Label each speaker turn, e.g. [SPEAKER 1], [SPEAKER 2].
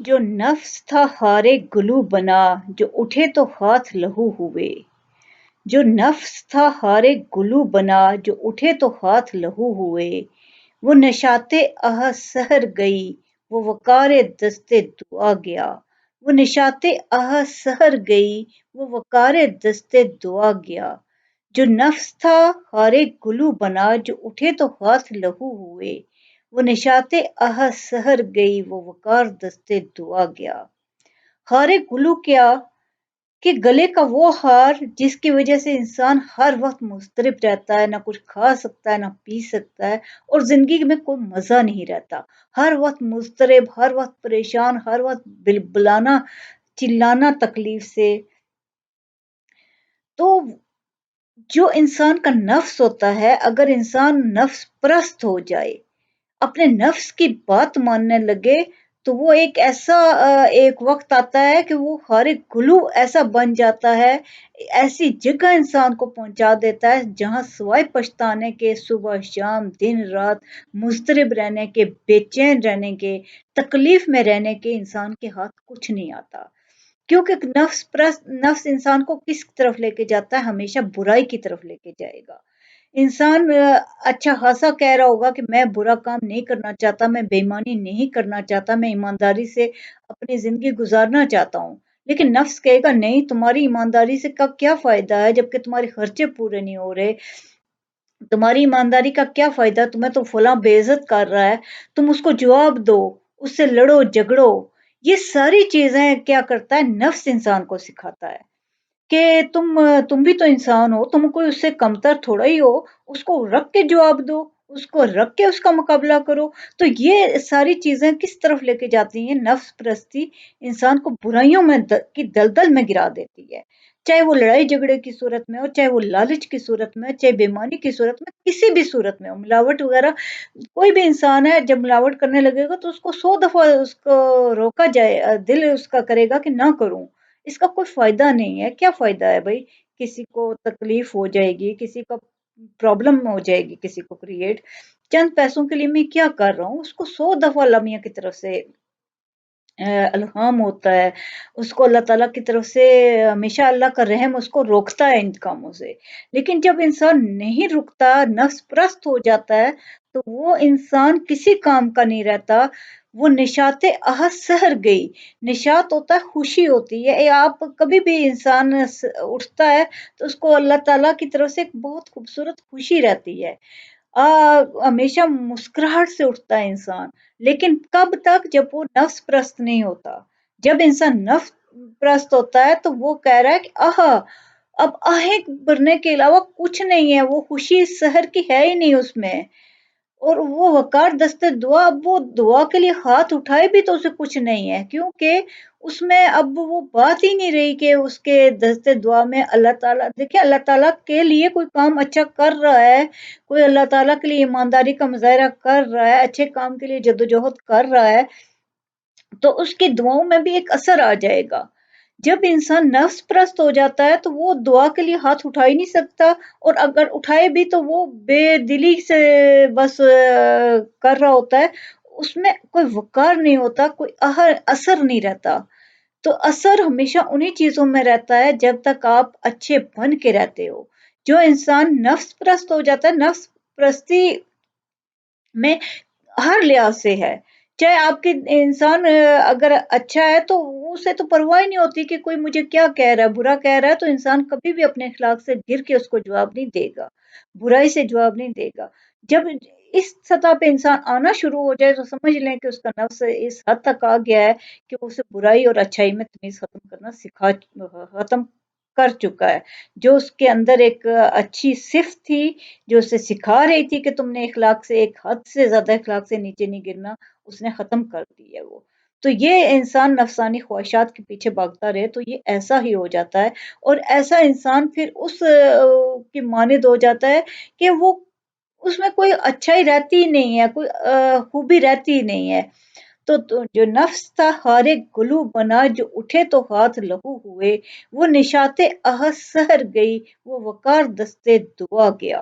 [SPEAKER 1] जो नफ्स था हारे गुलू बना, जो उठे तो हाथ लहू हुए। जो नफ्स था हारे गुलू बना, जो उठे तो हाथ लहू हुए। वो नशाते आह सहर गई, वो वकारे दस्ते दुआ गया। वो निशाते आह सहर गई, वो वकारे दस्ते दुआ गया। जो नफ्स था हारे गुलू बना, जो उठे तो हाथ लहू हुए। वो निशाते आह सहर गई, वो वकार दस्ते दुआ गया। हारे गुलू क्या कि गले का वो हार जिसकी वजह से इंसान हर वक्त मुस्तरिब रहता है, ना कुछ खा सकता है ना पी सकता है, और जिंदगी में कोई मजा नहीं रहता। हर वक्त मुस्तरिब, हर वक्त परेशान, हर वक्त बिलबिलाना, चिल्लाना तकलीफ से। तो जो इंसान का नफ्स होता है, अगर इंसान नफ्स परस्त हो जाए, अपने नफ्स की बात मानने लगे, तो वो एक ऐसा एक वक्त आता है कि वो हर एक गुलू ऐसा बन जाता है, ऐसी जगह इंसान को पहुंचा देता है जहां सिवाय पछताने के सुबह शाम दिन रात मुस्तरिब रहने के, बेचैन रहने के, तकलीफ में रहने के इंसान के हाथ कुछ नहीं आता। क्योंकि नफ्स इंसान को किस तरफ लेके जाता है, हमेशा बुराई की तरफ लेके जाएगा। इंसान अच्छा खासा कह रहा होगा कि मैं बुरा काम नहीं करना चाहता, मैं बेईमानी नहीं करना चाहता, मैं ईमानदारी से अपनी ज़िंदगी गुज़ारना चाहता हूँ। लेकिन नफ्स कहेगा नहीं, तुम्हारी ईमानदारी से का क्या फ़ायदा है जबकि तुम्हारे खर्चे पूरे नहीं हो रहे। तुम्हारी ईमानदारी का क्या फ़ायदा? तुम्हें तो फलाँ बेइज़्ज़त कर रहा है, तुम उसको जवाब दो, उससे लड़ो झगड़ो। ये सारी चीज़ें क्या करता है, नफ्स इंसान को सिखाता है। कि तुम भी तो इंसान हो, तुम कोई उससे कमतर थोड़ा ही हो, उसको रख के जवाब दो, उसको रख के उसका मुकाबला करो। तो ये सारी चीज़ें किस तरफ लेके जाती हैं, नफ्स परस्ती इंसान को बुराइयों में की दलदल में गिरा देती है। चाहे वो लड़ाई झगड़े की सूरत में हो, चाहे वो लालच की सूरत में, चाहे बेईमानी की सूरत में, किसी भी सूरत में हो, मिलावट वगैरह। कोई भी इंसान है जब मिलावट करने लगेगा तो उसको 100 दफ़ा उसको रोका जाए, दिल उसका करेगा कि ना करूँ। इसका कोई फ़ायदा नहीं है, क्या फ़ायदा है भई? किसी को तकलीफ़ हो जाएगी, किसी को प्रॉब्लम हो जाएगी किसी को क्रिएट, चंद पैसों के लिए मैं क्या कर रहा हूँ, उसको 100 दफ़ा अल्लाह मियाँ की तरफ से इल्हाम होता है, उसको अल्लाह ताला की तरफ से हमेशा अल्लाह का रहम उसको रोकता है इन कामों से। लेकिन जब इंसान नहीं रुकता, नफ्स परस्त हो जाता है, तो वो इंसान किसी काम का नहीं रहता। वो निशाते आह सहर गई, निशात होता है खुशी होती है। आप कभी भी इंसान उठता है तो उसको अल्लाह ताला की तरफ से एक बहुत खूबसूरत खुशी रहती है। हमेशा मुस्कुराहट से उठता है इंसान। लेकिन कब तक, जब वो नफ्स परस्त नहीं होता। जब इंसान नफ्स परस्त होता है तो वो कह रहा है कि अब आहें भरने के अलावा कुछ नहीं है, वो खुशी इस शहर की है ही नहीं उसमें। और वो वक़ार दस्ते दुआ, अब वो दुआ के लिए हाथ उठाए भी तो उसे कुछ नहीं है, क्योंकि उसमें अब वो बात ही नहीं रही कि उसके दस्ते दुआ में अल्लाह ताला, देखिए अल्लाह ताला के लिए कोई काम अच्छा कर रहा है, कोई अल्लाह ताला के लिए ईमानदारी का मुज़ाहिरा कर रहा है, अच्छे काम के लिए जद्दोजहद कर रहा है, तो उसकी दुआओं में भी एक असर आ जाएगा। जब इंसान नफ्स परस्त हो जाता है तो वो दुआ के लिए हाथ उठा ही नहीं सकता, और अगर उठाए भी तो वो बेदिली से बस कर रहा होता है। उसमें कोई वक़ार नहीं होता, कोई असर नहीं रहता। तो असर हमेशा उन्हीं चीज़ों में रहता है जब तक आप अच्छे बन के रहते हो। जो इंसान नफ्स परस्त हो जाता है, नफ्स परस्ती में हर लिहाज से है। चाहे आपके इंसान अगर अच्छा है तो उसे तो परवाह ही नहीं होती कि कोई मुझे क्या कह रहा है, बुरा कह रहा है, तो इंसान कभी भी अपने अखलाक से गिर के उसको जवाब नहीं देगा, बुराई से जवाब नहीं देगा। जब इस सतह पे इंसान आना शुरू हो जाए तो समझ लें कि उसका नफ्स इस हद तक आ गया है कि वो उसे बुराई और अच्छाई में तमीज़ ख़त्म करना ख़त्म कर चुका है। जो उसके अंदर एक अच्छी सिफ़्त थी, जो उसे सिखा रही थी कि तुमने इख़लाक़ से एक हद से ज़्यादा इख़लाक़ से नीचे नहीं गिरना, उसने ख़त्म कर दी है वो। तो ये इंसान नफ़्सानी ख़्वाहिशात के पीछे भागता रहे तो ये ऐसा ही हो जाता है, और ऐसा इंसान फिर उस की मानिंद हो जाता है कि वो उसमें कोई अच्छाई रहती ही नहीं है, कोई खूबी रहती ही नहीं है। तो जो नफ्स था हारे गुलू बना, जो उठे तो हाथ लहू हुए। वो निशाते आह सहर गई, वो वक़ार दस्ते दुआ गया।